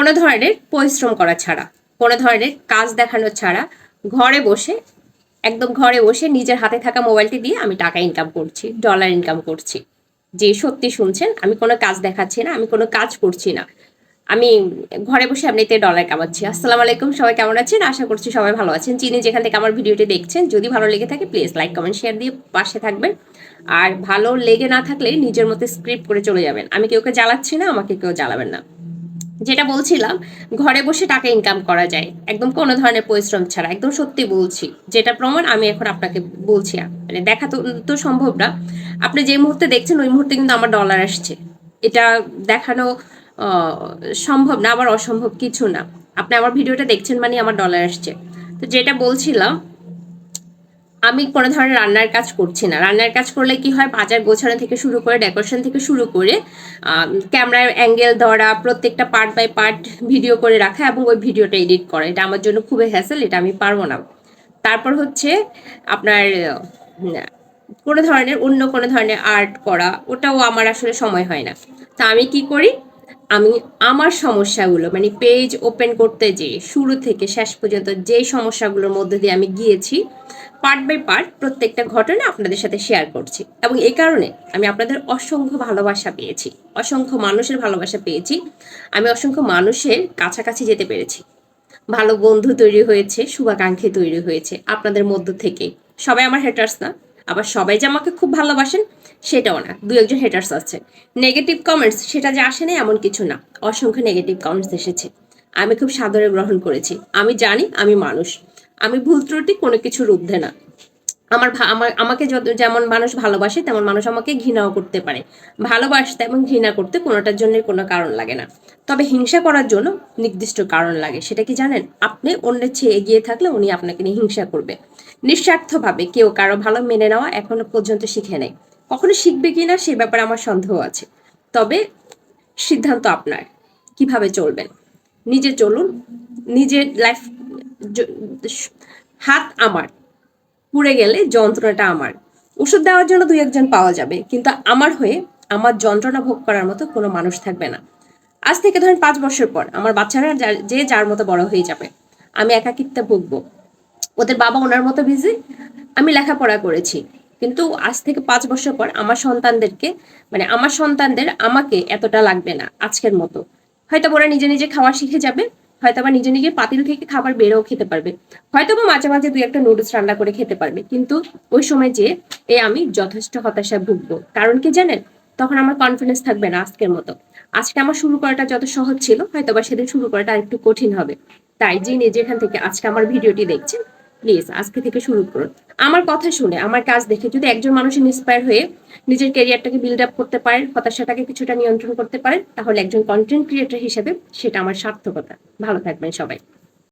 কোনো ধরনের পরিশ্রম করা ছাড়া, কোনো ধরনের কাজ দেখানো ছাড়া ঘরে বসে, একদম ঘরে বসে নিজের হাতে থাকা মোবাইলটি দিয়ে আমি টাকা ইনকাম করছি, ডলার ইনকাম করছি। যে সত্যি শুনছেন, আমি কোনো কাজ দেখাচ্ছি না, আমি কোনো কাজ করছি না, আমি ঘরে বসে এমনিতে ডলার কামাচ্ছি। আসসালামু আলাইকুম, সবাই কেমন আছেন? আশা করছি সবাই ভালো আছেন। যিনি যেখান থেকে আমার ভিডিওটি দেখছেন, যদি ভালো লেগে থাকে প্লিজ লাইক কমেন্ট শেয়ার দিয়ে পাশে থাকবেন। আর ভালো লেগে না থাকলে নিজের মতো স্ক্রিপ্ট করে চলে যাবেন। আমি কেউকে জ্বালাচ্ছি না, আমাকে কেউ জ্বালাবেন না। যেটা বলছিলাম, ঘরে বসে টাকা ইনকাম করা যায় একদম কোনো ধরনের পরিশ্রম ছাড়া, একদম সত্যি বলছি। যেটা প্রমাণ আমি এখন আপনাকে বলছি, মানে দেখা তো সম্ভব না। আপনি যে মুহূর্তে দেখছেন ওই মুহূর্তে কিন্তু আমার ডলার আসছে, এটা দেখানো সম্ভব না, আবার অসম্ভব কিছু না। আপনি আমার ভিডিওটা দেখছেন মানে আমার ডলার আসছে। তো যেটা বলছিলাম, আমি কোনো ধরনের রান্নার কাজ করছি না। রান্নার কাজ করলে কি হয়, বাজার গোছানো থেকে শুরু করে ডেকোরেশন থেকে শুরু করে ক্যামেরার অ্যাঙ্গেল ধরা, প্রত্যেকটা পার্ট বাই পার্ট ভিডিও করে রাখা এবং ওই ভিডিওটা এডিট করা, এটা আমার জন্য খুবই হ্যাসেল, এটা আমি পারবো না। তারপর হচ্ছে আপনার কোনো ধরনের অন্য কোনো ধরনের আর্ট করা, ওটাও আমার আসলে সময় হয় না। তা আমি কি করি, আমি আমার সমস্যাগুলো মানে পেজ ওপেন করতে যেয়ে শুরু থেকে শেষ পর্যন্ত যেই সমস্যাগুলোর মধ্যে দিয়ে আমি গিয়েছি, পার্ট বাই পার্ট প্রত্যেকটা ঘটনা আপনাদের সাথে শেয়ার করছি। এবং এই কারণে আমি আপনাদের অসংখ্য ভালোবাসা পেয়েছি, অসংখ্য মানুষের ভালোবাসা পেয়েছি, আমি অসংখ্য মানুষের কাছাকাছি যেতে পেরেছি, ভালো বন্ধু তৈরি হয়েছে, শুভাকাঙ্ক্ষী তৈরি হয়েছে আপনাদের মধ্য থেকে। সবাই আমার হেটার্স না, আবার সবাই যে আমাকে খুব ভালোবাসেন সেটাও না, দু একজন হেটার্স আছে। নেগেটিভ কমেন্টস সেটা যে আসে না এমন কিছু না, অসংখ্য নেগেটিভ কমেন্টস এসেছে, আমি খুব সাদরে গ্রহণ করেছি। আমি জানি আমি মানুষ, আমি ভুল ত্রুটি কোনো কিছু রূপধে না। আমাকে যেমন মানুষ ভালোবাসে তেমন মানুষ আমাকে ঘৃণাও করতে পারে। ভালোবাসতে এবং ঘৃণা করতে কোনোটার জন্য কোনো কারণ লাগে না, তবে হিংসা করার জন্য নির্দিষ্ট কারণ লাগে। সেটা কি জানেন? আপনি অন্যের চেয়ে এগিয়ে থাকলে উনি আপনাকে নিয়ে হিংসা করবে। নিঃস্বার্থভাবে কেউ কারো ভালো মেনে নেওয়া এখনো পর্যন্ত শিখে নেই। কখনো শিখবে কিনা সে ব্যাপারে আমার সন্দেহ আছে। তবে সিদ্ধান্ত আপনার, কিভাবে চলবেন নিজে চলুন, নিজের লাইফ। হাত আমার, পুড়ে গেলে যন্ত্রণাটা আমার। ওষুধ দেওয়ার জন্য দুই একজন পাওয়া যাবে, কিন্তু আমার হয়ে আমার যন্ত্রণা ভোগ করার মতো কোনো মানুষ থাকবে না। আজ থেকে ধরেন 5 বছর পর আমার বাচ্চারা যে যার মতো বড় হয়ে যাবে, আমি একাকিত্বে ভুগবো। ওদের বাবা ওনার মতো বিজি, আমি লেখাপড়া করেছি, কিন্তু আজ থেকে 5 বছর পর আমার সন্তানদেরকে, মানে আমার সন্তানদের আমাকে এতটা লাগবে না আজকের মতো। হয়তো ওরা নিজে নিজে খাওয়া শিখে যাবে, হয়তো বা নিজে নিজে পাতিল থেকে খাবার বেরোও খেতে পারবে, হয়তো বা মাঝে মাঝে দুই একটা নুডলস রান্না করে খেতে পারবে, কিন্তু ওই সময় যে আমি যথেষ্ট হতাশায় ভুগবো। কারণ কি জানেন, তখন আমার কনফিডেন্স থাকবে না আজকের মতো। আজকে আমার শুরু করাটা যত সহজ ছিল, হয়তো বা সেদিন শুরু করাটা আরেকটু কঠিন হবে। তাই যিনি যেখান থেকে আজকে আমার ভিডিওটি দেখছেন, প্লিজ আজকে থেকে শুরু করুন। আমার কথা শুনে, আমার কাজ দেখে যদি একজন মানুষ ইন্সপায়ার হয়ে নিজের ক্যারিয়ারটাকে বিল্ড আপ করতে পারেন, হতাশাটাকে কিছুটা নিয়ন্ত্রণ করতে পারেন, তাহলে একজন কন্টেন্ট ক্রিয়েটর হিসেবে সেটা আমার সার্থকতা। ভালো থাকবেন সবাই।